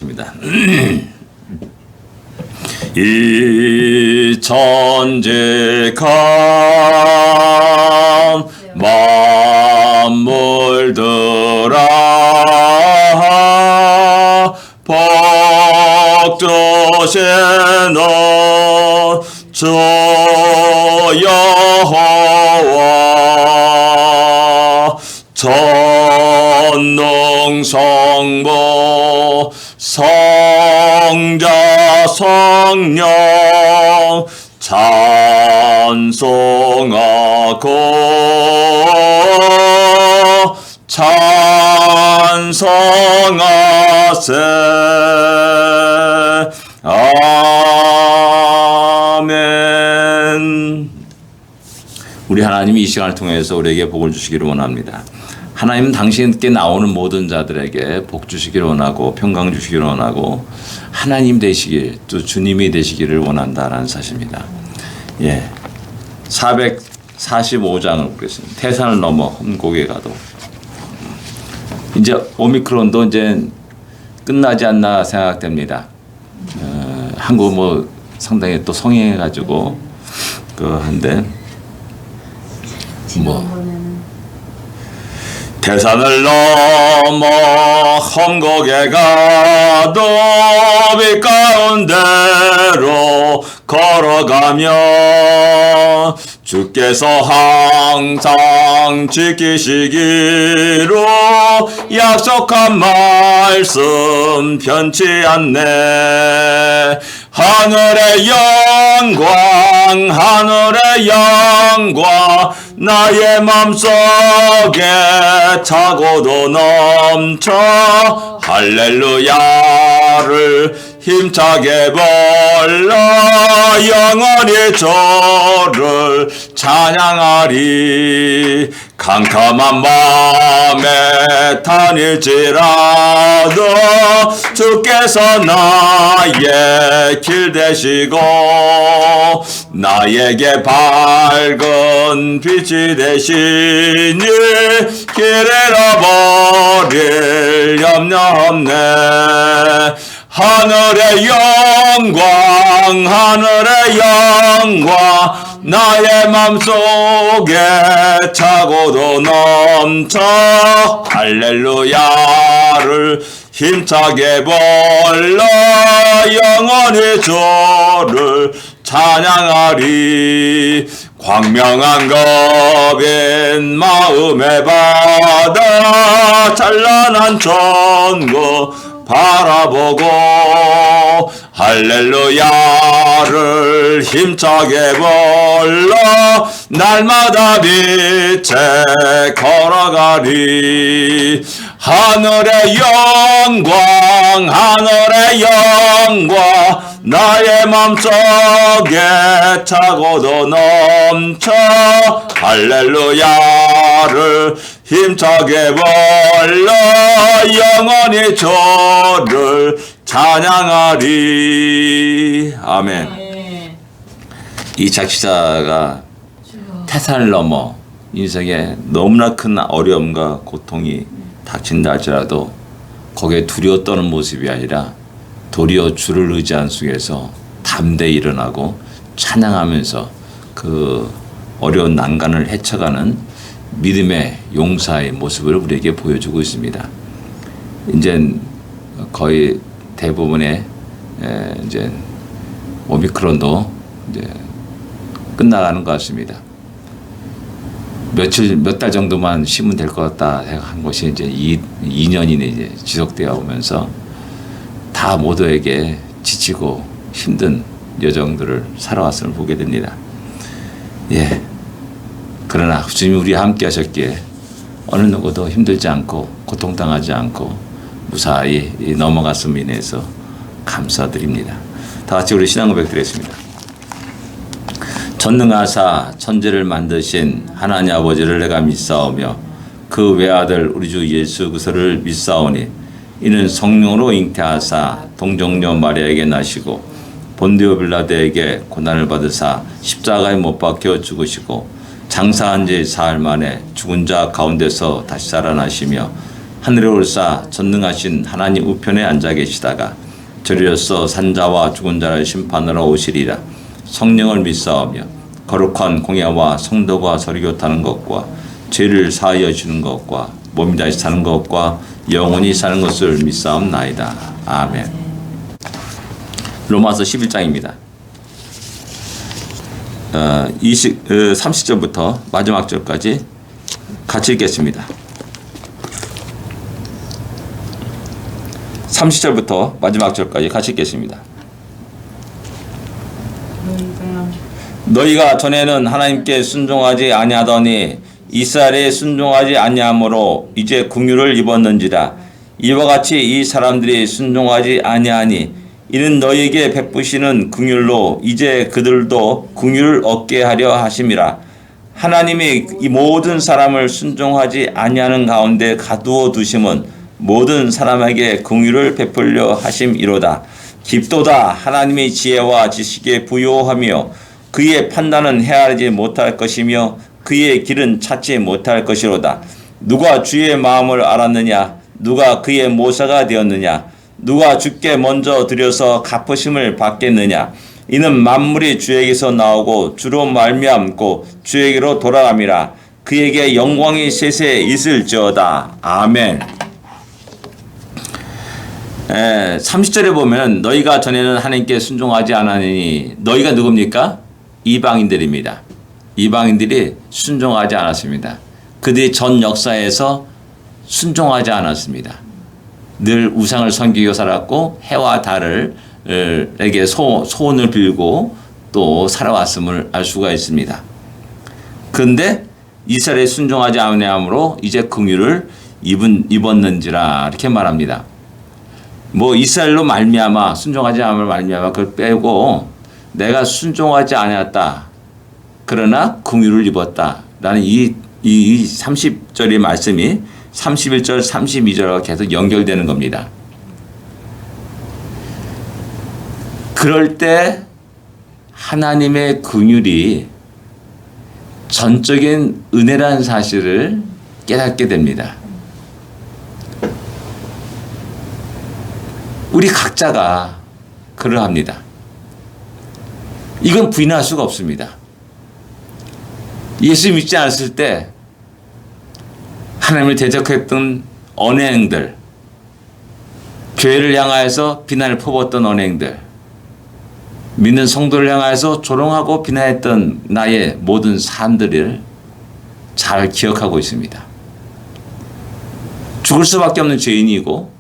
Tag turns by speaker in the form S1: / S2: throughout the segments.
S1: 입니다. 이 천지간 만물들아 복주시는 주 여호와 전능성부 성자 성령 찬송하고 찬송하세. 아멘. 우리 하나님이 이 시간을 통해서 우리에게 복을 주시기를 원합니다. 하나님은 당신께 나오는 모든 자들에게 복 주시기를 원하고 평강 주시기를 원하고 하나님 되시길 또 주님이 되시기를 원한다라는 사실입니다. 예, 445장을 보겠습니다. 태산을 넘어 험곡에 가도. 이제 오미크론도 이제 끝나지 않나 생각됩니다. 한국 뭐 상당히 또 성행해가지고 한데 뭐. 태산을 넘어 험곡에 가도 빛 가운데로 걸어가며 주께서 항상 지키시기로 약속한 말씀 변치 않네. 하늘의 영광 하늘의 영광 나의 맘속에 차고도 넘쳐 할렐루야를 힘차게 불러 영원히 주를 찬양하리. 캄캄한 밤에 다닐지라도 주께서 나의 길 되시고 나에게 밝은 빛이 되시니 길 잃어버릴 염려 없네. 하늘의 영광 하늘의 영광 나의 맘속에 차고도 넘쳐 할렐루야를 힘차게 불러 영원히 주를 찬양하리. 광명한 겁인 마음의 바다 찬란한 천국 바라보고 할렐루야를 힘차게 불러 날마다 빛에 걸어가리. 하늘의 영광 하늘의 영광 나의 맘속에 차고도 넘쳐 할렐루야를 힘차게 불러 영원히 주를 찬양하리. 아멘. 이 작시자가 태산을 넘어 인생에 너무나 큰 어려움과 고통이 닥친다 할지라도 거기에 두려워 떠는 모습이 아니라 도리어 주를 의지한 속에서 담대히 일어나고 찬양하면서 그 어려운 난간을 헤쳐가는 믿음의 용사의 모습을 우리에게 보여주고 있습니다. 이제 거의 대부분의 이제 오미크론도 이제 끝나가는 것 같습니다. 몇 달 정도만 쉬면 될 것 같다 한 것이 이제 2년이 이제 지속되어 오면서 다 모두에게 지치고 힘든 여정들을 살아왔음을 보게 됩니다. 예. 그러나 주님이 우리와 함께 하셨기에 어느 누구도 힘들지 않고 고통당하지 않고 무사히 넘어갔음에 인해서 감사드립니다. 다 같이 우리 신앙 고백 드리겠습니다. 전능하사 천지를 만드신 하나님 아버지를 내가 믿사오며 그 외아들 우리 주 예수 그리스도를 믿사오니 이는 성령으로 잉태하사 동정녀 마리아에게 나시고 본디오 빌라도에게 고난을 받으사 십자가에 못 박혀 죽으시고 장사한 지 사흘 만에 죽은 자 가운데서 다시 살아나시며 하늘에 올사 전능하신 하나님 우편에 앉아 계시다가 저리로서 산자와 죽은 자를 심판하러 오시리라. 성령을 믿사오며 거룩한 공예와 성도가 서리교타는 것과 죄를 사하여 주는 것과 몸이 다시 사는 것과 영원히 사는 것을 믿사옵나이다. 아멘. 로마서 11장입니다. 30절부터 마지막 절까지 같이 읽겠습니다. 30절부터 마지막 절까지 같이 읽겠습니다. 너희가 전에는 하나님께 순종하지 아니하더니 이스라엘에 순종하지 아니하므로 이제 긍휼을 입었는지라. 이와 같이 이 사람들이 순종하지 아니하니 이는 너희에게 베푸시는 긍휼로 이제 그들도 긍휼을 얻게 하려 하심이라. 하나님이 이 모든 사람을 순종하지 아니하는 가운데 가두어 두심은 모든 사람에게 긍휼을 베풀려 하심이로다. 깊도다 하나님의 지혜와 지식에 부요하며 그의 판단은 헤아리지 못할 것이며 그의 길은 찾지 못할 것이로다. 누가 주의 마음을 알았느냐? 누가 그의 모사가 되었느냐? 누가 주께 먼저 드려서 갚으심을 받겠느냐? 이는 만물이 주에게서 나오고 주로 말미암고 주에게로 돌아감이라. 그에게 영광이 세세 있을지어다. 아멘. 30절에 보면 너희가 전에는 하나님께 순종하지 않았느니 너희가 누굽니까? 이방인들입니다. 이방인들이 순종하지 않았습니다. 그들이 전 역사에서 순종하지 않았습니다. 늘 우상을 섬기고 살았고 해와 달에게 소원을 빌고 또 살아왔음을 알 수가 있습니다. 그런데 이스라엘에 순종하지 아니함으로 이제 긍휼을 입었는지라 이렇게 말합니다. 뭐 이스라엘로 말미암아 순종하지 않음을 말미암아 그걸 빼고 내가 순종하지 않았다. 그러나 긍휼을 입었다라는 이 30절의 말씀이 31절, 32절과 계속 연결되는 겁니다. 그럴 때 하나님의 긍휼이 전적인 은혜라는 사실을 깨닫게 됩니다. 우리 각자가 그러합니다. 이건 부인할 수가 없습니다. 예수 믿지 않았을 때 하나님을 대적했던 언행들, 교회를 향하여서 비난을 퍼붓던 언행들, 믿는 성도를 향하여서 조롱하고 비난했던 나의 모든 삶들을 잘 기억하고 있습니다. 죽을 수밖에 없는 죄인이고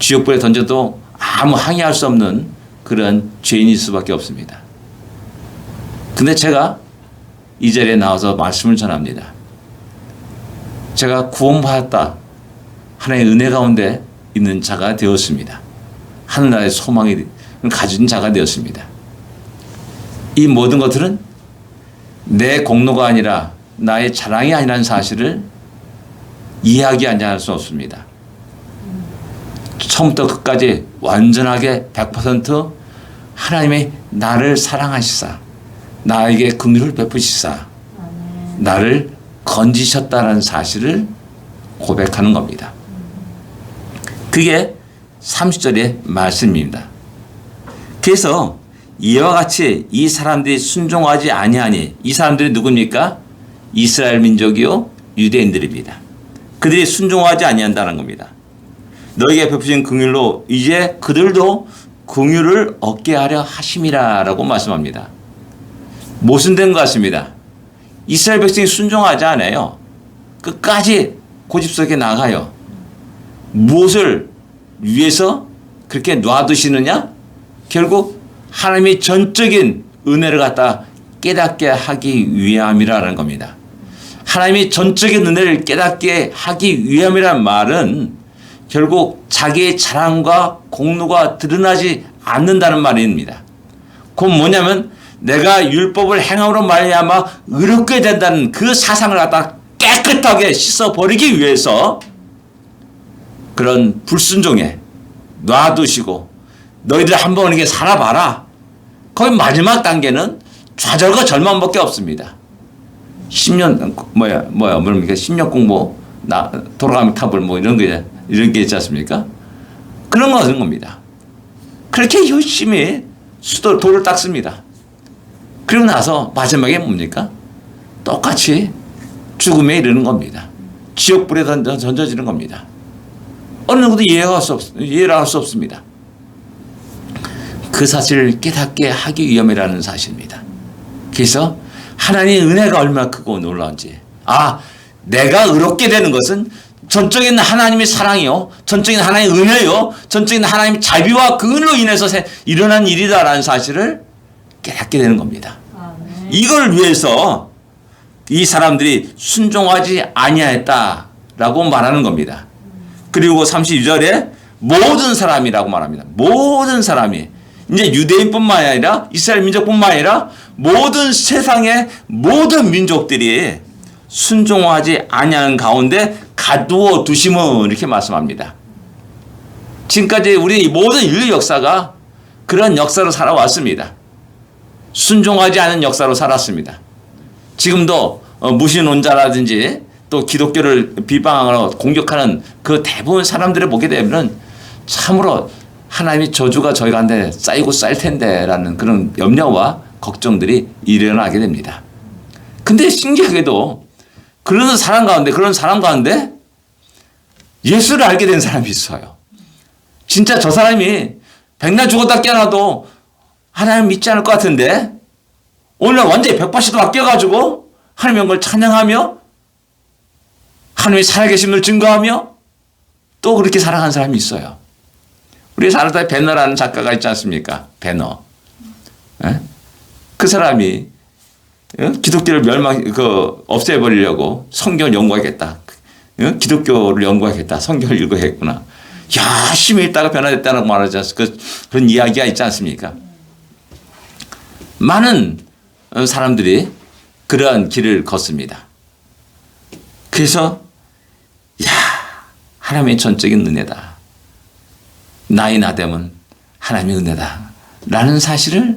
S1: 지옥불에 던져도 아무 항의할 수 없는 그런 죄인일 수밖에 없습니다. 근데 제가 이 자리에 나와서 말씀을 전합니다. 제가 구원받았다. 하나님의 은혜 가운데 있는 자가 되었습니다. 하늘나라의 소망이 가진 자가 되었습니다. 이 모든 것들은 내 공로가 아니라 나의 자랑이 아니라는 사실을 이해하기 할 수 없습니다. 처음부터 끝까지 완전하게 100% 하나님이 나를 사랑하시사 나에게 긍휼을 베푸시사 나를 건지셨다는 사실을 고백하는 겁니다. 그게 30절의 말씀입니다. 그래서 이와 같이 이 사람들이 순종하지 아니하니 이 사람들이 누굽니까? 이스라엘 민족이요 유대인들입니다. 그들이 순종하지 아니한다는 겁니다. 너희에게 베푸신 긍휼로 이제 그들도 긍휼을 얻게 하려 하심이라라고 말씀합니다. 모순된 것 같습니다. 이스라엘 백성이 순종하지 않아요. 끝까지 고집스럽게 나가요. 무엇을 위해서 그렇게 놔두시느냐? 결국 하나님이 전적인 은혜를 갖다 깨닫게 하기 위함이라는 겁니다. 하나님이 전적인 은혜를 깨닫게 하기 위함이라는 말은 결국 자기의 자랑과 공로가 드러나지 않는다는 말입니다. 그건 뭐냐면 내가 율법을 행함으로 말미암아 의롭게 된다는 그 사상을 갖다 깨끗하게 씻어버리기 위해서 그런 불순종에 놔두시고 너희들 한번 이렇게 살아봐라. 거의 마지막 단계는 좌절과 절망밖에 없습니다. 10년 뭡니까 10년 공부 돌아가면 탑을 뭐 이런 게 있지 않습니까? 그런 거 하는 겁니다. 그렇게 열심히 돌을 닦습니다. 그리고 나서 마지막에 뭡니까? 똑같이 죽음에 이르는 겁니다. 지옥불에 던져지는 겁니다. 어느 누구도 이해를 할 수 없습니다. 그 사실을 깨닫게 하기 위함이라는 사실입니다. 그래서 하나님의 은혜가 얼마나 크고 놀라운지, 내가 의롭게 되는 것은 전적인 하나님의 사랑이요, 전적인 하나님의 은혜요, 전적인 하나님의 자비와 그 은혜로 인해서 일어난 일이다라는 사실을 깨닫게 되는 겁니다. 이걸 위해서 이 사람들이 순종하지 아니하였다라고 말하는 겁니다. 그리고 32절에 모든 사람이라고 말합니다. 모든 사람이, 이제 유대인뿐만 아니라 이스라엘 민족뿐만 아니라 모든 세상의 모든 민족들이 순종하지 아니하는 가운데 가두어 두심은, 이렇게 말씀합니다. 지금까지 우리 모든 인류 역사가 그런 역사로 살아왔습니다. 순종하지 않은 역사로 살았습니다. 지금도 무신론자라든지 또 기독교를 비방하거나 공격하는 그 대부분 사람들을 보게 되면 참으로 하나님의 저주가 저희 가운데 쌓이고 쌓일 텐데 라는 그런 염려와 걱정들이 일어나게 됩니다. 근데 신기하게도 그런 사람 가운데 예수를 알게 된 사람이 있어요. 진짜 저 사람이 백날 죽었다 깨어나도 하나님 믿지 않을 것 같은데 오늘 완전히 180도 바뀌어가지고 하나님의 영광을 찬양하며 하나님의 살아계심을 증거하며 또 그렇게 살아가는 사람이 있어요. 우리 사람들 배너라는 작가가 있지 않습니까? 배너. 그 사람이 기독교를 없애버리려고 성경을 연구하겠다. 기독교를 연구하겠다. 성경을 읽어야겠구나. 열심히 읽다가 변화됐다는 말하지 않습니까? 그런 이야기가 있지 않습니까? 많은 사람들이 그러한 길을 걷습니다. 그래서 하나님의 전적인 은혜다. 나의 나됨은 하나님의 은혜다. 라는 사실을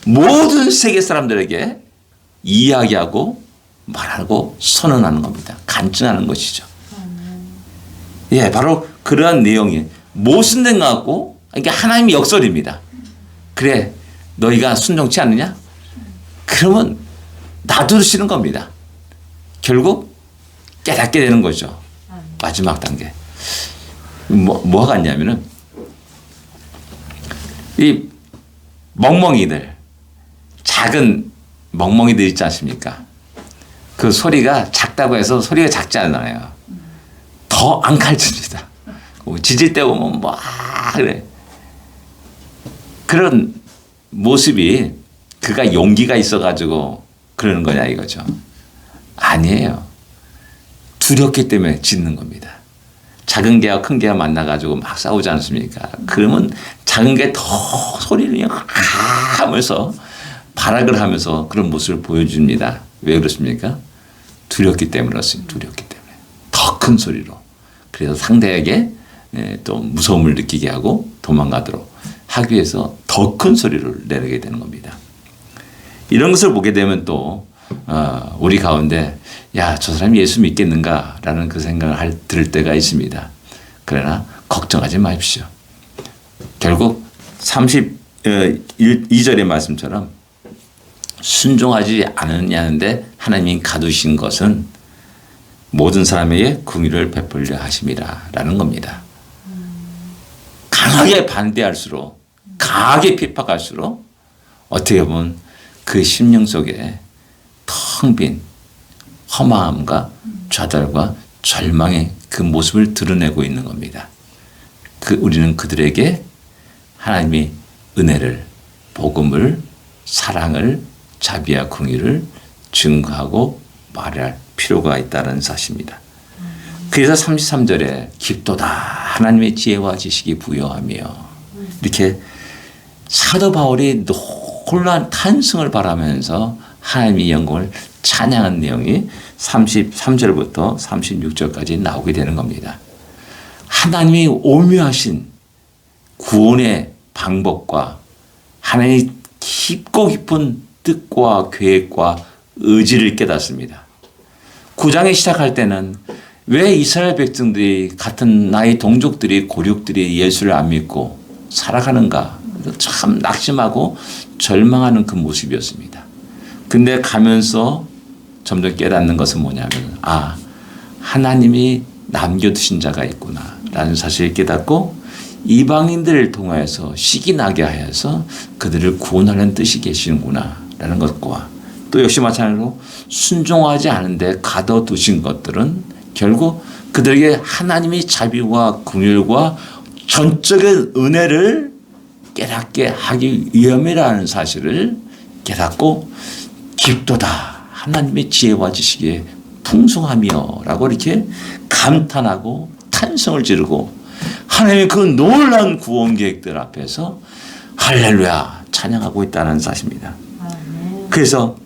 S1: 모든 세계 사람들에게 이야기하고 말하고 선언하는 겁니다. 간증하는 것이죠. 바로 그러한 내용이 무슨 된 것 같고, 이게 하나님의 역설입니다. 그래, 너희가 순종치 않느냐? 그러면 놔두시는 겁니다. 결국 깨닫게 되는 거죠. 마지막 단계. 뭐가 같냐면은, 이 멍멍이들, 작은 멍멍이들 있지 않습니까? 그 소리가 작다고 해서 소리가 작지 않아요. 더 안 가르칩니다. 짖을 때 보면 그래. 그런 모습이 그가 용기가 있어가지고 그러는 거냐 이거죠. 아니에요. 두렵기 때문에 짖는 겁니다. 작은 개와 큰 개가 만나가지고 막 싸우지 않습니까? 그러면 작은 게 더 소리를 하면서 발악을 하면서 그런 모습을 보여줍니다. 왜 그렇습니까? 두렵기 때문에 그렇습니다. 두렵기 때문에. 더 큰 소리로. 그래서 상대에게 또 무서움을 느끼게 하고 도망가도록 하기 위해서 더 큰 소리를 내게 되는 겁니다. 이런 것을 보게 되면 또 우리 가운데 저 사람이 예수 믿겠는가라는 그 생각을 들을 때가 있습니다. 그러나 걱정하지 마십시오. 결국 32절의 말씀처럼 순종하지 않느냐는데 하나님이 가두신 것은 모든 사람에게 긍휼을 베풀려 하심이라 라는 겁니다. 강하게 반대할수록, 강하게 핍박할수록 어떻게 보면 그 심령 속에 텅 빈 허망함과 좌절과 절망의 그 모습을 드러내고 있는 겁니다. 우리는 그들에게 하나님의 은혜를, 복음을, 사랑을, 자비와 긍휼을 증거하고 말할 필요가 있다는 사실입니다. 그래서 33절에 깊도다 하나님의 지혜와 지식이 부여하며, 이렇게 사도 바울이 놀라운 탄성을 바라면서 하나님의 영광을 찬양한 내용이 33절부터 36절까지 나오게 되는 겁니다. 하나님의 오묘하신 구원의 방법과 하나님의 깊고 깊은 뜻과 계획과 의지를 깨닫습니다. 9장에 시작할 때는 왜 이스라엘 백성들이 같은 나이 동족들이 고륙들이 예수를 안 믿고 살아가는가? 참 낙심하고 절망하는 그 모습이었습니다. 근데 가면서 점점 깨닫는 것은 뭐냐면 하나님이 남겨두신 자가 있구나 라는 사실을 깨닫고 이방인들을 통하여서 식이 나게 하여서 그들을 구원하는 뜻이 계시는구나 라는 것과 또 역시 마찬가지로 순종하지 않은데 가둬두신 것들은 결국 그들에게 하나님의 자비와 긍휼과 전적인 은혜를 깨닫게 하기 위함이라는 사실을 깨닫고 깊도다 하나님의 지혜와 지식에 풍성하며 라고 이렇게 감탄하고 탄성을 지르고 하나님의 그 놀라운 구원 계획들 앞에서 할렐루야 찬양하고 있다는 사실입니다. 그래서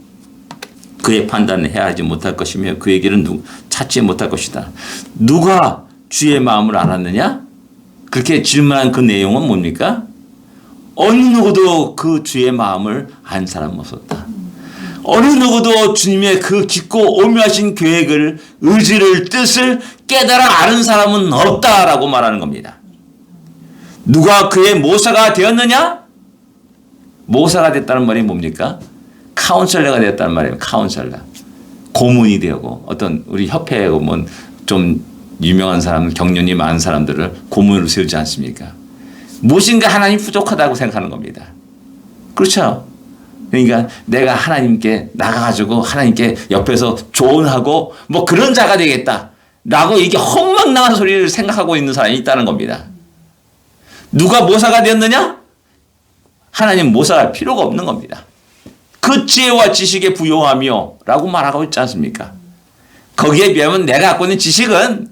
S1: 그의 판단을 헤아리지 못할 것이며 그의 길은 찾지 못할 것이다. 누가 주의 마음을 알았느냐? 그렇게 질문한 그 내용은 뭡니까? 어느 누구도 그 주의 마음을 안 사람 없었다. 어느 누구도 주님의 그 깊고 오묘하신 계획을, 의지를, 뜻을 깨달아 아는 사람은 없다라고 말하는 겁니다. 누가 그의 모사가 되었느냐? 모사가 됐다는 말이 뭡니까? 카운셀러가 되었다는 말이에요. 카운셀러. 고문이 되고 어떤 우리 협회에 오면 좀 유명한 사람, 경륜이 많은 사람들을 고문으로 세우지 않습니까? 무엇인가 하나님 부족하다고 생각하는 겁니다. 그렇죠? 그러니까 내가 하나님께 나가가지고 하나님께 옆에서 조언하고 뭐 그런 자가 되겠다 라고 이게 헛망나간 소리를 생각하고 있는 사람이 있다는 겁니다. 누가 모사가 되었느냐? 하나님 모사가 할 필요가 없는 겁니다. 그 지혜와 지식에 부요하며 라고 말하고 있지 않습니까? 거기에 비하면 내가 갖고 있는 지식은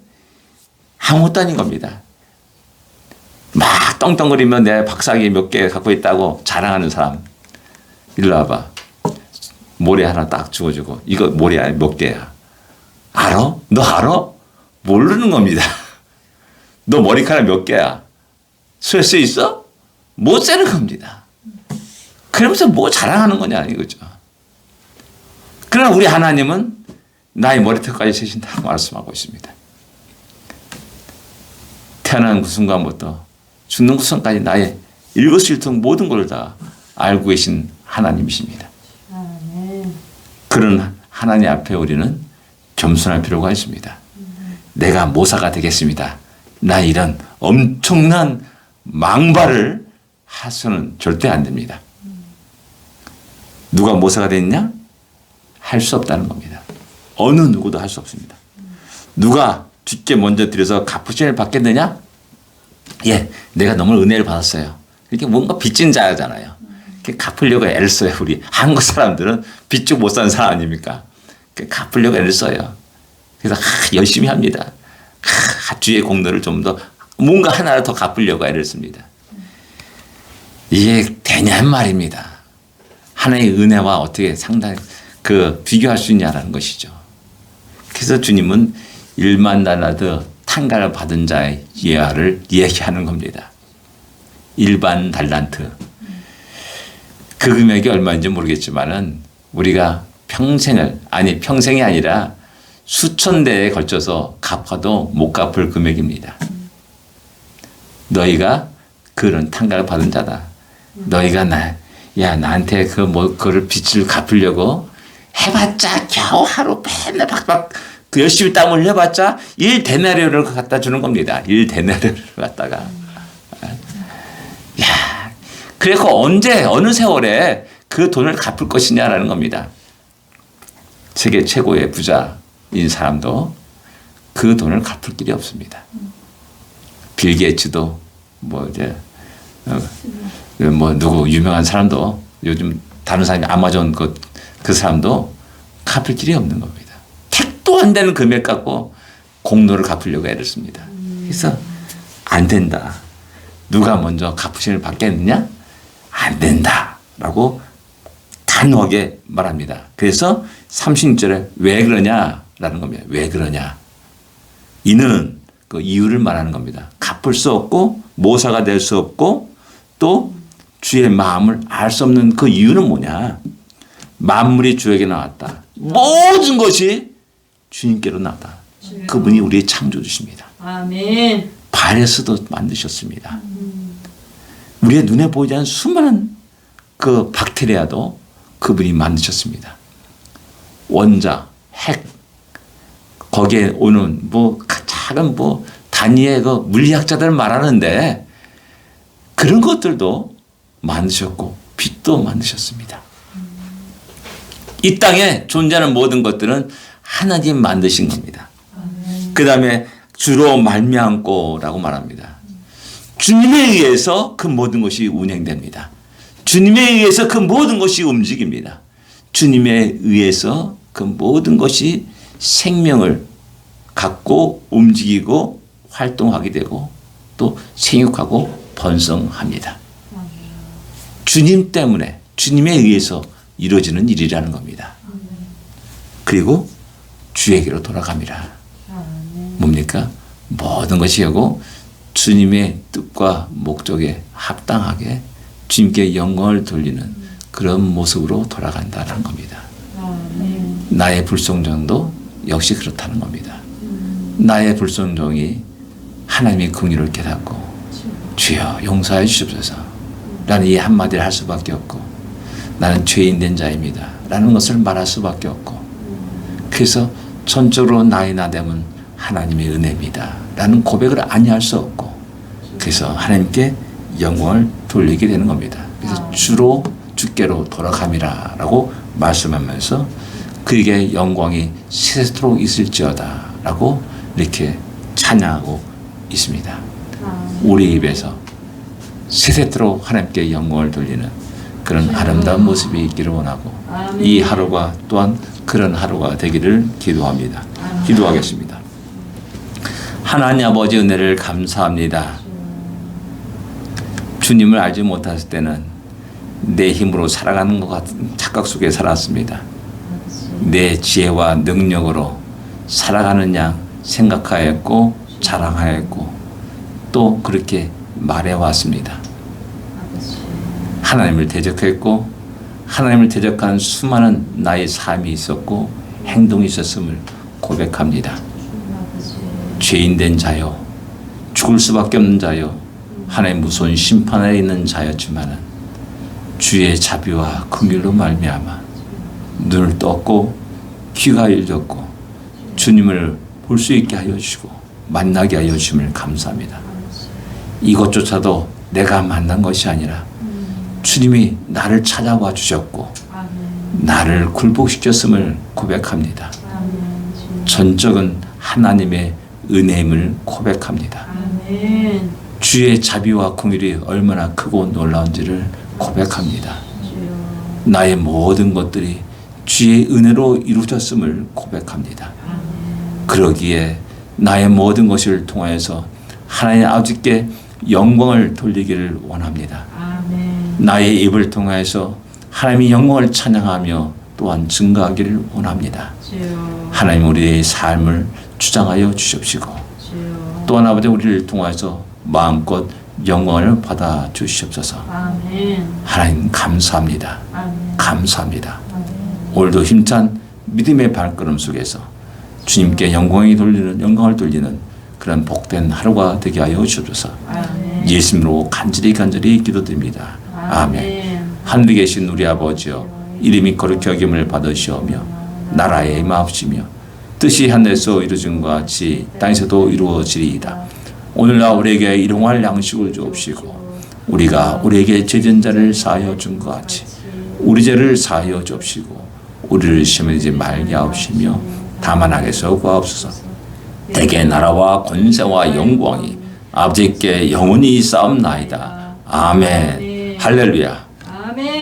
S1: 아무것도 아닌 겁니다. 막 떵떵거리며 내 박사학위 몇 개 갖고 있다고 자랑하는 사람 일로 와봐. 모래 하나 딱 주워주고 이거 모래 몇 개야? 알아? 너 알아? 모르는 겁니다. 너 머리카락 몇 개야? 셀 수 있어? 못 세는 겁니다. 그러면서 뭐 자랑하는 거냐 이거죠. 그러나 우리 하나님은 나의 머리털까지 세신다고 말씀하고 있습니다. 태어나는 그 순간부터 죽는 그 순간까지 나의 일거수일투 모든 걸 다 알고 계신 하나님이십니다. 그런 하나님 앞에 우리는 겸손할 필요가 있습니다. 내가 모사가 되겠습니다. 나 이런 엄청난 망발을 해서는 절대 안 됩니다. 누가 모사가 됐냐? 할 수 없다는 겁니다. 어느 누구도 할 수 없습니다. 누가 주께 먼저 드려서 갚으심을 받겠느냐? 예, 내가 너무 은혜를 받았어요. 이렇게 뭔가 빚진 자잖아요. 갚으려고 애를 써요. 우리 한국 사람들은 빚 주고 못 사는 사람 아닙니까? 갚으려고 애를 써요. 그래서 열심히 합니다. 주의 공로를 좀 더 뭔가 하나를 더 갚으려고 애를 씁니다. 이게 되냐 말입니다. 하나의 은혜와 어떻게 상당히 비교할 수 있냐라는 것이죠. 그래서 주님은 1만 달란트 탕가를 받은 자의 예화를 얘기하는 겁니다. 1만 달란트. 그 금액이 얼마인지 모르겠지만은 우리가 평생이 아니라 수천 대에 걸쳐서 갚아도 못 갚을 금액입니다. 너희가 그런 탕가를 받은 자다. 너희가 나한테 그거를 빚을 갚으려고 해봤자 겨우 하루 맨날 박박 열심히 땀 흘려봤자 1데나리온을 갖다 주는 겁니다. 1데나리온을 갖다가. 그래서 언제 어느 세월에 그 돈을 갚을 것이냐라는 겁니다. 세계 최고의 부자인 사람도 그 돈을 갚을 길이 없습니다. 빌 게이츠도 누구 유명한 사람도 요즘 다른 사람이 아마존 그 사람도 갚을 길이 없는 겁니다. 택도 안 되는 금액 갖고 공로를 갚으려고 애를 씁니다. 그래서 안 된다. 누가 먼저 갚으심을 받겠느냐? 안 된다라고 단호하게 말합니다. 그래서 36절에 왜 그러냐라는 겁니다. 왜 그러냐? 이는 그 이유를 말하는 겁니다. 갚을 수 없고 모사가 될 수 없고 또 주의 마음을 알 수 없는 그 이유는 뭐냐? 만물이 주에게 나왔다. 모든 것이 주님께로 나왔다. 그분이 우리의 창조주십니다.
S2: 아멘.
S1: 발에서도 만드셨습니다. 우리의 눈에 보이지 않는 수많은 그 박테리아도 그분이 만드셨습니다. 원자, 핵, 거기에 오는 뭐 작은 뭐 단위의 그 물리학자들 말하는데 그런 것들도 만드셨고 빛도 만드셨습니다. 이 땅에 존재하는 모든 것들은 하나님 만드신 겁니다. 그 다음에 주로 말미암고라고 말합니다. 주님에 의해서 그 모든 것이 운행됩니다. 주님에 의해서 그 모든 것이 움직입니다. 주님에 의해서 그 모든 것이 생명을 갖고 움직이고 활동하게 되고 또 생육하고 번성합니다. 주님 때문에 주님에 의해서 이루어지는 일이라는 겁니다. 그리고 주에게로 돌아갑니다. 뭡니까? 모든 것이 하고 주님의 뜻과 목적에 합당하게 주님께 영광을 돌리는 그런 모습으로 돌아간다는 겁니다. 나의 불성종도 역시 그렇다는 겁니다. 나의 불성종이 하나님의 긍휼을 깨닫고 주여 용서해 주시옵소서 라는 이 한마디를 할 수밖에 없고 나는 죄인된 자입니다 라는 것을 말할 수밖에 없고 그래서 전적으로 나의 나됨은 하나님의 은혜입니다 라는 고백을 아니할 수 없고 그래서 하나님께 영광을 돌리게 되는 겁니다. 그래서 주로 주께로 돌아감이라 라고 말씀하면서 그에게 영광이 세세토록 있을지어다 라고 이렇게 찬양하고 있습니다. 우리 입에서 세세토록 하나님께 영광을 돌리는 그런 아름다운 모습이 있기를 원하고 이 하루가 또한 그런 하루가 되기를 기도합니다. 기도하겠습니다. 하나님 아버지 은혜를 감사합니다. 주님을 알지 못했을 때는 내 힘으로 살아가는 것 같은 착각 속에 살았습니다. 내 지혜와 능력으로 살아가는 양 생각하였고 자랑하였고 또 그렇게 말해왔습니다. 하나님을 대적했고 하나님을 대적한 수많은 나의 삶이 있었고 행동이 있었음을 고백합니다. 죄인된 자요 죽을 수밖에 없는 자요 하나님 무서운 심판 아래 있는 자였지만은 주의 자비와 긍휼로 말미암아 눈을 떴고 귀가 열렸고 주님을 볼 수 있게 하여 주시고 만나게 하여 주심을 감사합니다. 이것조차도 내가 만난 것이 아니라 주님이 나를 찾아와 주셨고 나를 굴복시켰음을 고백합니다. 전적은 하나님의 은혜임을 고백합니다. 주의 자비와 긍휼이 얼마나 크고 놀라운지를 고백합니다. 나의 모든 것들이 주의 은혜로 이루어졌음을 고백합니다. 그러기에 나의 모든 것을 통하여서 하나님 아버지께 영광을 돌리기를 원합니다. 나의 입을 통하여서 하나님의 영광을 찬양하며 또한 증거하기를 원합니다. 하나님 우리의 삶을 주장하여 주십시고 또한 아버지 우리를 통하여서 마음껏 영광을 받아 주시옵소서. 하나님 감사합니다. 감사합니다. 오늘도 힘찬 믿음의 발걸음 속에서 주님께 영광을 돌리는 그런 복된 하루가 되게 하여 주옵소서. 예수님으로 간절히 기도드립니다. 아멘. 하늘에 계신 우리 아버지여 이름이 거룩히 여김을 받으시오며 나라에 임하옵시며 뜻이 하늘에서 이루어진 것 같이 땅에서도 이루어지리이다. 오늘날 우리에게 일용할 양식을 주옵시고 우리가 우리에게 죄진 자를 사하여 준 것 같이 우리 죄를 사하여 주옵시고 우리를 시험에 들지 말게 하옵시며 다만 악에서 구하옵소서. 대개 나라와 권세와 영광이 아버지께 영원히 쌓옵나이다. 아멘. 할렐루야.